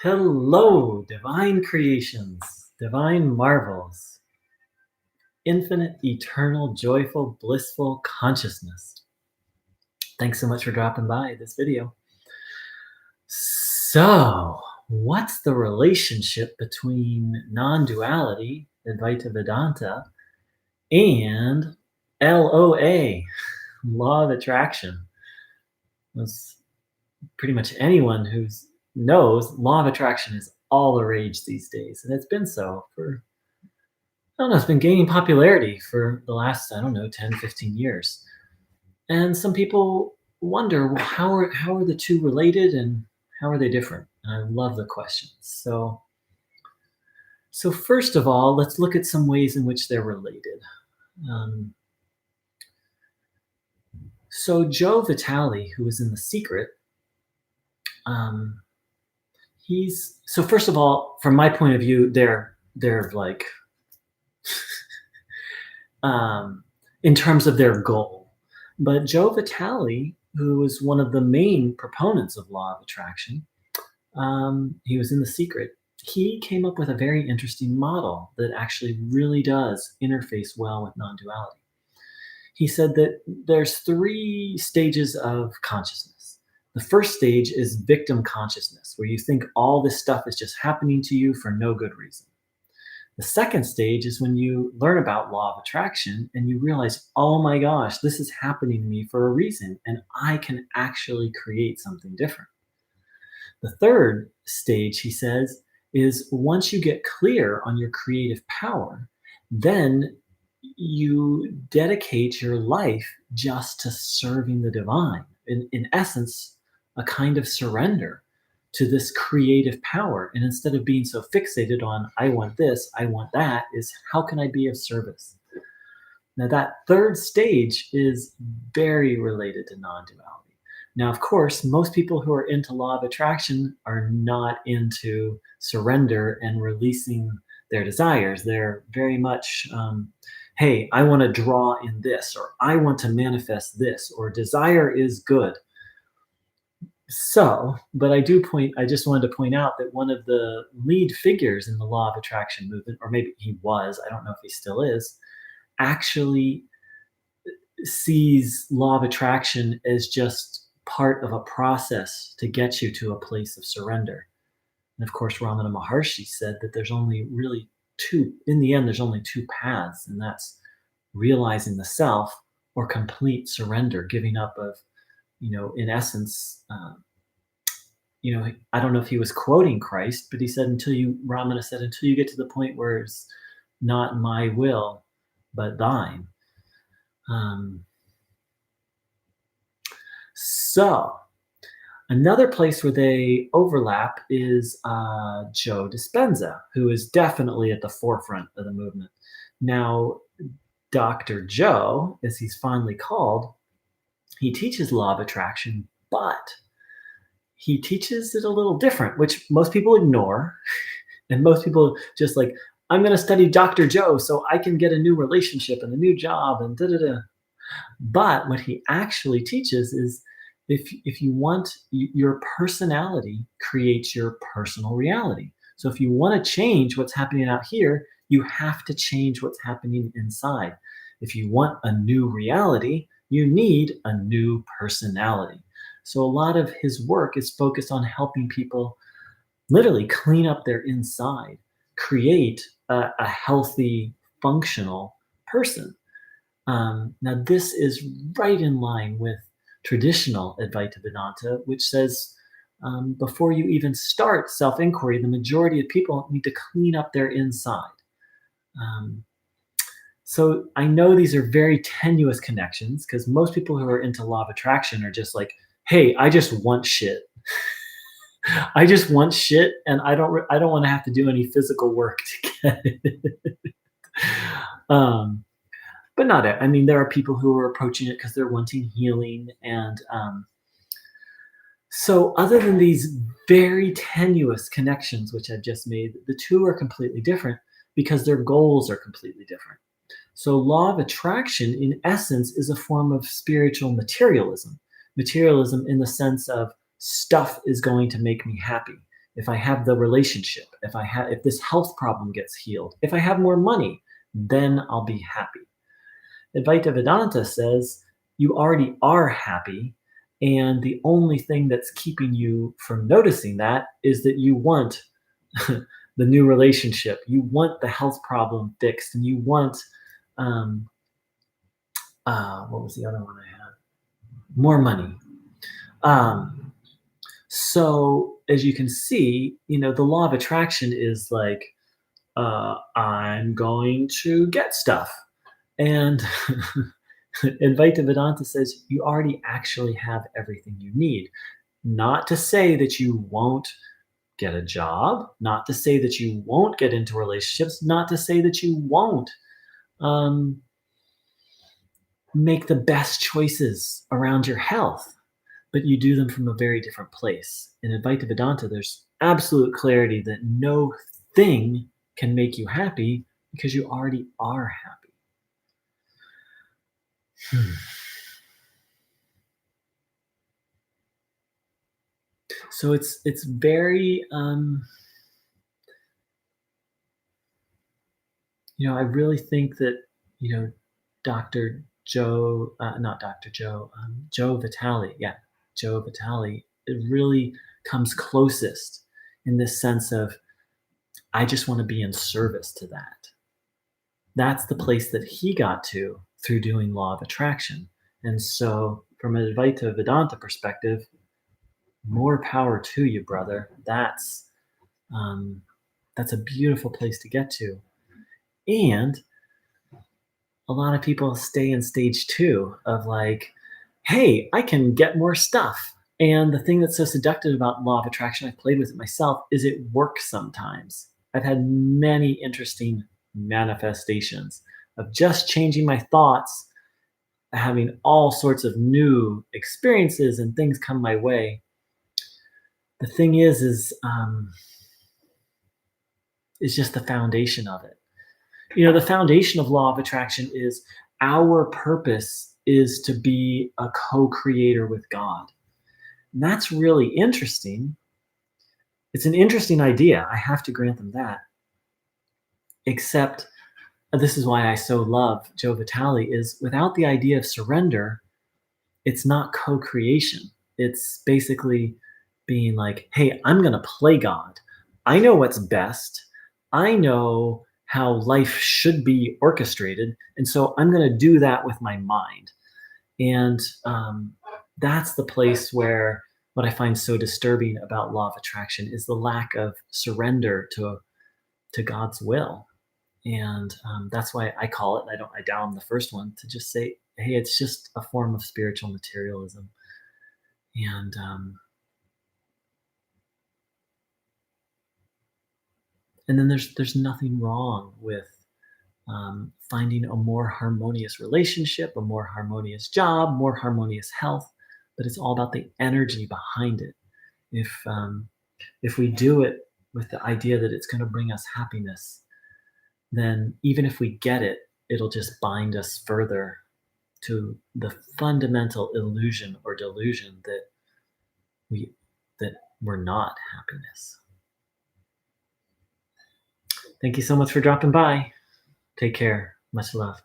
Hello, divine creations, divine marvels, infinite, eternal, joyful, blissful consciousness. Thanks so much for dropping by this video. So, what's the relationship between non-duality, Advaita Vedanta, and LOA, Law of Attraction? As pretty much anyone who knows, Law of Attraction is all the rage these days, and it's been so for I don't know, it's been gaining popularity for the last, I don't know, 10, 15 years. And some people wonder, well, how are the two related and how are they different? And I love the questions. So first of all, let's look at some ways in which they're related. So Joe Vitale, who is in The Secret, so first of all, from my point of view, they're like, in terms of their goal. But Joe Vitale, who was one of the main proponents of law of attraction, he was in The Secret. He came up with a very interesting model that actually really does interface well with non-duality. He said that there's 3 stages of consciousness. The first stage is victim consciousness, where you think all this stuff is just happening to you for no good reason. The second stage is when you learn about law of attraction and you realize, oh my gosh, this is happening to me for a reason, and I can actually create something different. The third stage, he says, is once you get clear on your creative power, then you dedicate your life just to serving the divine. In essence, a kind of surrender to this creative power. And instead of being so fixated on, I want this, I want that, is how can I be of service? Now, that third stage is very related to non-duality. Now, of course, most people who are into law of attraction are not into surrender and releasing their desires. They're very much, hey, I want to draw in this, or I want to manifest this, or desire is good. So, but I just wanted to point out that one of the lead figures in the law of attraction movement, or maybe he was, I don't know if he still is, actually sees law of attraction as just part of a process to get you to a place of surrender. And of course, Ramana Maharshi said that there's only really in the end, there's only 2 paths, and that's realizing the self or complete surrender, giving up of, in essence, I don't know if he was quoting Christ, but he said, Ramana said, until you get to the point where it's not my will, but thine. So another place where they overlap is Joe Dispenza, who is definitely at the forefront of the movement. Now, Dr. Joe, as he's fondly called, he teaches law of attraction, but he teaches it a little different, which most people ignore. And most people just like, I'm going to study Dr. Joe so I can get a new relationship and a new job and da-da-da. But what he actually teaches is if you want, your personality creates your personal reality. So if you want to change what's happening out here, you have to change what's happening inside. If you want a new reality, you need a new personality. So a lot of his work is focused on helping people literally clean up their inside, create a healthy, functional person. Now, this is right in line with traditional Advaita Vedanta, which says before you even start self-inquiry, the majority of people need to clean up their inside. So I know these are very tenuous connections because most people who are into law of attraction are just like, hey, I just want shit. I just want shit, and I don't want to have to do any physical work to get it. But not it. I mean, there are people who are approaching it because they're wanting healing. And so other than these very tenuous connections, which I've just made, the two are completely different because their goals are completely different. So law of attraction, in essence, is a form of spiritual materialism. Materialism in the sense of stuff is going to make me happy. if I have the relationship, if this health problem gets healed, if I have more money, then I'll be happy. Advaita Vedanta says you already are happy, and the only thing that's keeping you from noticing that is that you want the new relationship, you want the health problem fixed, and you want um, what was the other one I had? More money. Um, so as you can see, the law of attraction is like I'm going to get stuff, and Advaita Vedanta says you already actually have everything you need. Not to say that you won't get a job, not to say that you won't get into relationships, not to say that you won't um, make the best choices around your health, but you do them from a very different place. In Advaita Vedanta, there's absolute clarity that no thing can make you happy because you already are happy. So it's very I really think that Dr. Joe, not Dr. Joe, Joe Vitale, yeah, Joe Vitale, it really comes closest in this sense of I just want to be in service to that. That's the place that he got to through doing law of attraction. And so, from an Advaita Vedanta perspective, more power to you, brother. Um, that's a beautiful place to get to. And a lot of people stay in stage two of like, hey, I can get more stuff. And the thing that's so seductive about law of attraction, I've played with it myself, is it works sometimes. I've had many interesting manifestations of just changing my thoughts, having all sorts of new experiences and things come my way. The thing is just the foundation of it. The foundation of law of attraction is our purpose is to be a co-creator with God. And that's really interesting. It's an interesting idea. I have to grant them that. Except this is why I so love Joe Vitale is without the idea of surrender, it's not co-creation. It's basically being like, hey, I'm going to play God. I know what's best. I know how life should be orchestrated. And so I'm going to do that with my mind. And that's the place where what I find so disturbing about law of attraction is the lack of surrender to God's will. And that's why I call it, and I down the first one to just say, hey, it's just a form of spiritual materialism. And then there's nothing wrong with finding a more harmonious relationship, a more harmonious job, more harmonious health, but it's all about the energy behind it. If we do it with the idea that it's going to bring us happiness, then even if we get it, it'll just bind us further to the fundamental illusion or delusion we that we're not happiness. Thank you so much for dropping by. Take care. Much love.